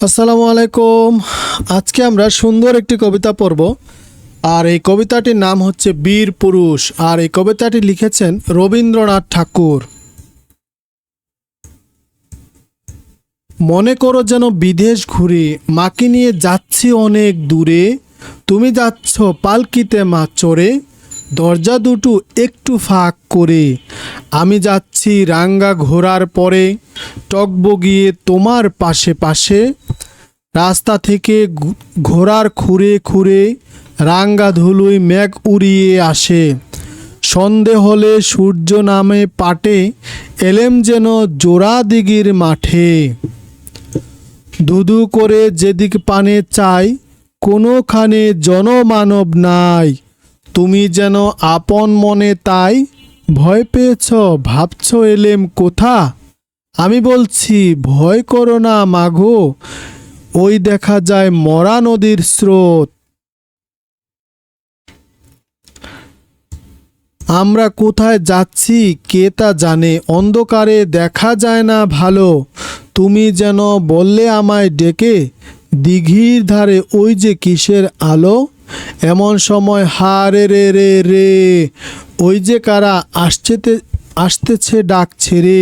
আসসালামু আলাইকুম। আজকে আমরা সুন্দর একটি কবিতা পড়ব। আর এই কবিতাটির নাম হচ্ছে বীর পুরুষ। আর এই কবিতাটি লিখেছেন রবীন্দ্রনাথ ঠাকুর। মনে করো যেন বিদেশ ঘুরে, মাকে নিয়ে যাচ্ছি অনেক দূরে। তুমি যাচ্ছ পালকিতে মা চড়ে, দরজা দুটো একটু ফাঁক করে। আমি যাচ্ছি রাঙ্গা ঘোড়ার পরে, টকবগিয়ে তোমার পাশে পাশে। রাস্তা থেকে ঘোড়ার খুঁড়ে খুঁড়ে রাঙ্গা ধুলোয় মেঘ উড়িয়ে আসে। সন্ধে হলে সূর্য নামে পাটে, এলেম যেন জোড়া দিঘির মাঠে। ধুধু করে যেদিক পানে চাই, কোনোখানে জনমানব নাই। তুমি যেন আপন মনে তাই, ভয় পেয়েছ ভাবছ এলেম কোথা। আমি বলছি ভয় করো না মাগো, ওই দেখা যায় মরা নদীর স্রোত। আমরা কোথায় যাচ্ছি কে তা জানে, অন্ধকারে দেখা যায় না ভালো। তুমি যেন বললে আমায় ডেকে, দিঘির ধারে ওই যে কিসের আলো। এমন সময় হা রে রে রে রে, ওই যে কারা আসতেছে ডাক ছেড়ে।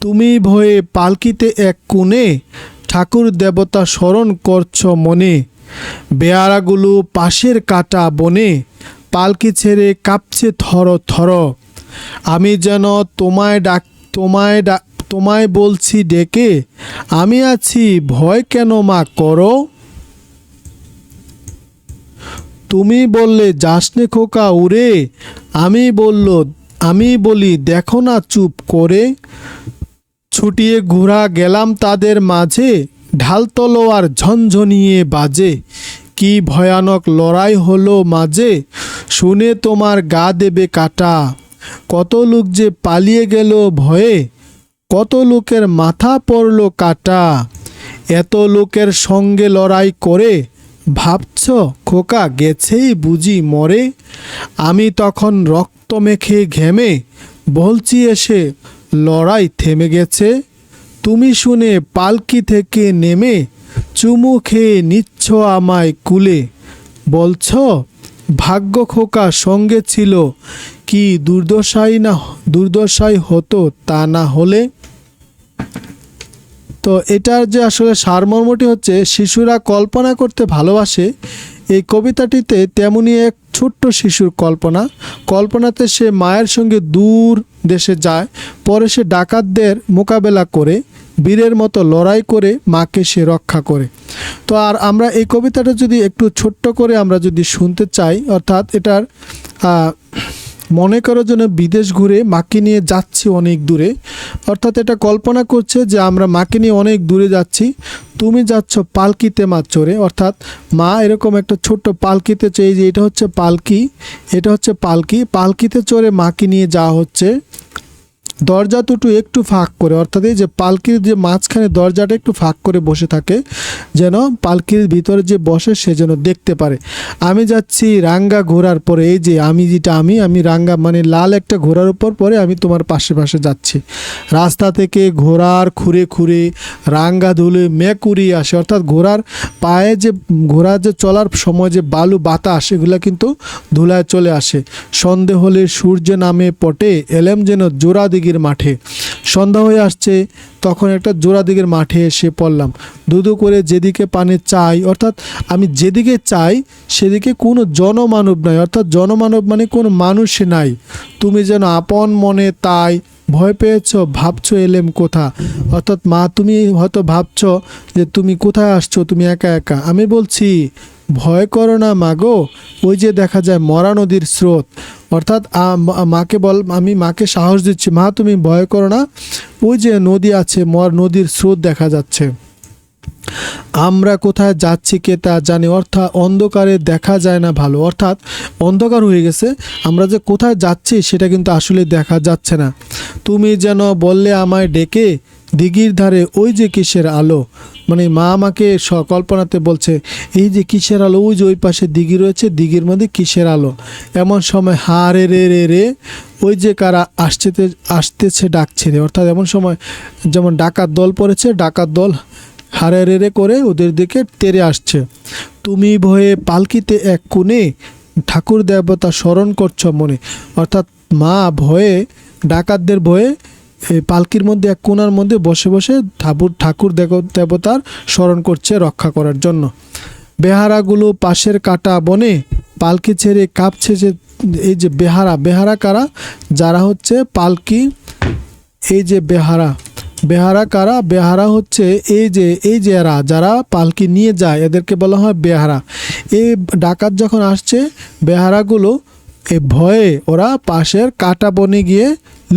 তুমি ভয়ে পালকিতে এক কোণে, ঠাকুর দেবতা স্মরণ করছ মনে। বেয়ারাগুলো পাশের কাটা বনে, পালকি ছেড়ে কাঁপছে থর থর। আমি যেন তোমায় বলছি ডেকে, আমি আছি ভয় কেন মা করো। তুমি বললে যাসনে খোকা উড়ে, আমি বলি দেখো না চুপ করে। ছুটিয়ে ঘোরা গেলাম তাদের মাঝে, ঢাল তলোয়ার ঝনঝনিয়ে বাজে। কি ভয়ানক লড়াই হলো মাঝে, শুনে তোমার গা দেবে কাটা। কত লোক যে পালিয়ে গেল ভয়ে, কত লোকের মাথা পড়ল কাটা। এত লোকের সঙ্গে লড়াই করে, ভাবছ খোকা গেছেই বুঝি মরে। আমি তখন রক্ত মেখে ঘেমে বলছি এসে, লড়াই থেমে গেছে। তুমি শুনে পালকি থেকে নেমে চুমু খেয়ে নিচ্ছ আমায় কুলে। বলছ ভাগ্য খোকা সঙ্গে ছিল, কি দুর্দশাই হতো তা না হলে। তো এটার যে আসলে সারমর্মটি হচ্ছে, শিশুরা কল্পনা করতে ভালোবাসে। এই কবিতাটিতে তেমনি এক ছোট্ট শিশুর কল্পনাতে সে মায়ের সঙ্গে দূর দেশে যায়। পরে সে ডাকাতদের মোকাবেলা করে বীরের মতো লড়াই করে মাকে সে রক্ষা করে। তো আর আমরা এই কবিতাটা যদি একটু ছোট্ট করে আমরা যদি শুনতে চাই, অর্থাৎ এটার মনে করো যেন বিদেশ ঘুরে মাকে নিয়ে যাচ্ছি অনেক দূরে। অর্থাৎ এটা কল্পনা করছে যে আমরা মাকে নিয়ে অনেক দূরে যাচ্ছি, তুমি যাচ্ছ পালকিতে মা চড়ে। অর্থাৎ মা এরকম একটা ছোট্ট পালকিতে চড়ে, যে এটা হচ্ছে পালকিতে চড়ে মাকে নিয়ে যাওয়া হচ্ছে। দরজা দুটো একটু ফাঁক করে, অর্থাৎ এই যে পালকির যে মাঝখানে দরজাটা একটু ফাঁক করে বসে থাকে, যেন পালকির ভিতরে যে বসে সে যেন দেখতে পারে। আমি যাচ্ছি রাঙ্গা ঘোড়ার পরে, এই যে আমি রাঙ্গা মানে লাল একটা ঘোড়ার উপর পরে আমি তোমার পাশে পাশে যাচ্ছি। রাস্তা থেকে ঘোড়ার খুঁড়ে খুঁড়ে রাঙ্গা ধুলে মেঘ উড়িয়ে আসে। অর্থাৎ ঘোড়া যে চলার সময় যে বালু বাতাস এগুলো কিন্তু ধুলায় চলে আসে। সন্ধে হলে সূর্য নামে পটে, এলেম যেন জোড়া দিঘির মাঠে। সন্ধ্যা হয়ে আসছে, তখন একটা জোড়া দিঘির মাঠে এসে পড়লাম। ধুধু করে যেদিকে পানে চাই, অর্থাৎ আমি যেদিকে চাই সেদিকে কোনো জনমানব নাই। অর্থাৎ জনমানব মানে কোনো মানুষই নাই। তুমি যেন আপন মনে তাই, ভয় পেয়েছ ভাবছো এলেম কোথা। অর্থাৎ মা তুমি হয়তো ভাবছো যে তুমি কোথায় আসছো, তুমি একা একা। আমি বলছি ভয় করো না মাগো, ওই যে দেখা যায় মরা নদীর স্রোত। অর্থাৎ আমি মাকে সাহস দিচ্ছি, মা তুমি ভয় করো না, ওই যে নদী আছে, নদীর স্রোত দেখা যাচ্ছে। আমরা কোথায় যাচ্ছি কে তা জানি, অর্থাৎ অন্ধকারে দেখা যায় না ভালো। অর্থাৎ অন্ধকার হয়ে গেছে, আমরা যে কোথায় যাচ্ছি সেটা কিন্তু আসলে দেখা যাচ্ছে না। তুমি যেন বললে আমায় ডেকে, দিঘির ধারে ওই যে কিসের আলো। মানে মা আমাকে কল্পনাতে বলছে এই যে কিসের আলো, ওই যে ওই পাশে দিঘি রয়েছে, দিঘির মধ্যে কিসের আলো। এমন সময় হা রে রে রে রে, ওই যে কারা আসতেছে ডাক ছেড়ে। অর্থাৎ এমন সময় যেমন ডাকাত দল পড়েছে, ডাকাত দল হারে রে করে ওদের দিকে তেড়ে আসছে। তুমি ভয়ে পালকিতে এক কোণে ঠাকুর দেবতা স্মরণ করছ মনে। অর্থাৎ মা ভয়ে, ডাকাতদের ভয়ে এই পালকির মধ্যে এক কোণার মধ্যে বসে বসে ঠাকুর দেবতার স্মরণ করছে রক্ষা করার জন্য। বেহারাগুলো পাশের কাটা বনে পালকি ছেড়ে কাঁপছে যে। এই যে বেহারা কারা? যারা হচ্ছে পালকি, এই যে বেহারা কারা? বেহারা হচ্ছে এই যে এরা যারা পালকি নিয়ে যায়, এদেরকে বলা হয় বেহারা। এই ডাকাত যখন আসছে, বেহারাগুলো এই ভয়ে ওরা পাশের কাটা বনে গিয়ে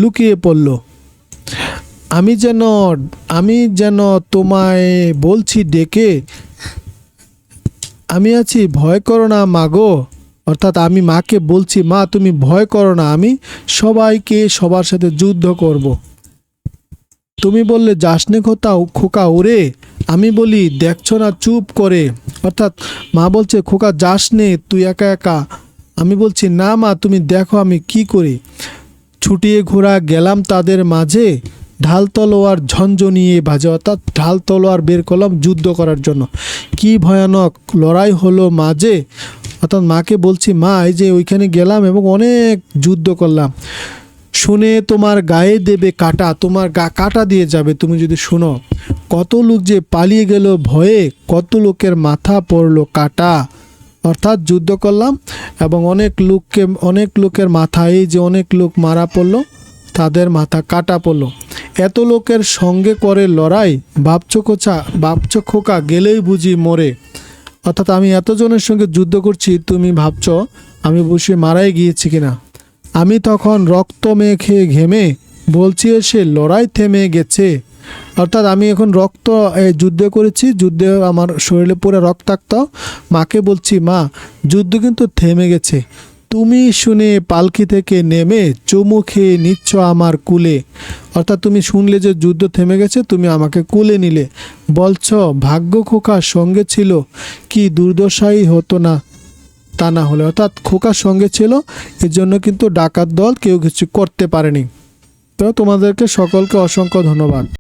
লুকিয়ে পড়ল। আমি যেন তোমায় বলছি ডেকে, আমি আছি, ভয় করো না মাগো। অর্থাৎ আমি মাকে বলছি, মা তুমি ভয় করো না, আমি সবার সাথে যুদ্ধ করব। তুমি বললে যাসনে খোকা ওরে, আমি বলি দেখছো না চুপ করে। অর্থাৎ মা বলছে খোকা যাসনে, তুই একা একা। আমি বলছি না মা, তুমি দেখো আমি কি করি। ছুটিয়ে ঘোরা গেলাম তাদের মাঝে, ঢাল তলোয়ার ঝনঝনিয়ে বাজে। অর্থাৎ ঢাল তলোয়ার বের করলাম যুদ্ধ করার জন্য। কি ভয়ানক লড়াই হলো মাঝে। অর্থাৎ মাকে বলছি, মা এই যে ওইখানে গেলাম এবং অনেক যুদ্ধ করলাম। শুনে তোমার গায়ে দেবে কাটা, তোমার কাটা দিয়ে যাবে তুমি যদি শুনো। কত লোক যে পালিয়ে গেল ভয়ে, কত লোকের মাথা পড়লো কাটা। অর্থাৎ যুদ্ধ করলাম এবং অনেক লোকের মাথা, এই যে অনেক লোক মারা পড়লো, তাদের মাথা কাটা পড়লো। এত লোকের সঙ্গে করে লড়াই, ভাবছো খোকা গেলেই বুঝি মরে। অর্থাৎ আমি এতজনের সঙ্গে যুদ্ধ করছি, তুমি ভাবছো আমি বসে মারাই গিয়েছি কিনা। আমি তখন রক্ত মেখে ঘেমে বলছি সে লড়াই থেমে গেছে। অর্থাৎ আমি এখন যুদ্ধ করেছি, যুদ্ধে আমার শরীরে পুরো রক্তাক্ত। মাকে বলছি, মা যুদ্ধ কিন্তু থেমে গেছে। তুমি শুনে পালকি থেকে নেমে চুমু খেয়ে নিচ্ছ আমার কুলে। অর্থাৎ তুমি শুনলে যে যুদ্ধ থেমে গেছে, তুমি আমাকে কুলে নিলে। বলছ ভাগ্য খোকার সঙ্গে ছিল, কি দুর্দশাই হতো না তা না হলে। অর্থাৎ খোকার সঙ্গে ছিল, এর জন্য কিন্তু ডাকাত দল কেউ কিছু করতে পারেনি। তো তোমাদেরকে সকলকে অসংখ্য ধন্যবাদ।